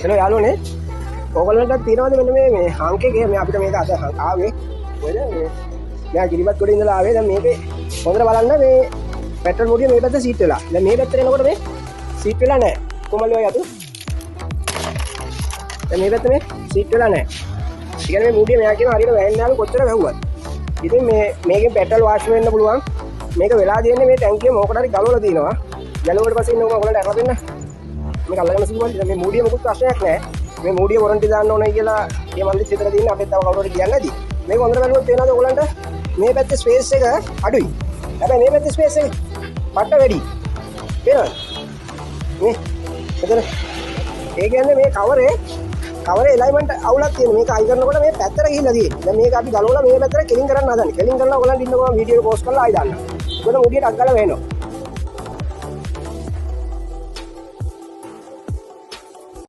hello යාළුවනේ ඕගොල්ලන්ට තියෙනවද මෙන්න මේ හාන්කේ මේ අපිට මේක අද ආවේ කොහෙද මේ මම ගිරිපත් කොට ඉඳලා ආවේ දැන් මේකේ හොඳට බලන්න මේ පෙට්‍රල් බෝඩිය මේ පැත්ත සීට් වෙලා දැන් මේ පැත්තට එනකොට මේ සීට් වෙලා නැහැ කොමල් ඔය යතු දැන් මේ පැත්ත මේ සීට් වෙලා නැහැ ඒ කියන්නේ මේ මූඩිය මෙයා කියන හරියට වැහෙන්න යාලු කොච්චර වැහුවත් ඉතින් මේකෙන් පෙට්‍රල් වාෂ් වෙන්න පුළුවන් මේක වෙලා තියෙන්නේ මේ ටැංකිය මොකකට හරි ගලවලා තියෙනවා ගලවුවට පස්සේ ඉන්න ඕගොල්ලන්ට අරලා දෙන්න මේක අල්ලගෙන සිදුවන්නේ දැන් මේ මූඩිය මොකුත් ප්‍රශ්නයක් නැහැ මේ මූඩිය වොරන්ටි දාන්න ඕනයි කියලා මේ මල්ලි සිතර තියෙන අපිට තව කවුරුහරි කියන්නේ නැති මේක හොඳට බලුවොත් තේරෙනවද ඔයගලන්ට මේ පැත්තේ ස්පේස් එක අඩුයි හැබැයි මේ පැත්තේ ස්පේස් එක පට්ට වැඩි තේරෙනවද මේ එතන ඒ කියන්නේ මේ කවරේ එලයිමන්ට් අවුලක් තියෙන මේක අයි කරනකොට මේ පැත්තට ගිහිල්ලා තියෙන්නේ දැන් මේක අපි ගලවලා මේ පැත්තට කෙලින් කරන්න හදන්නේ කෙලින් කරලා ඔයගලන්ට ඉන්නකෝ වීඩියෝ එක පෝස්ට් කරලා ආයි දාන්න මොකද මූඩියට අක් ගාලා වෙනවා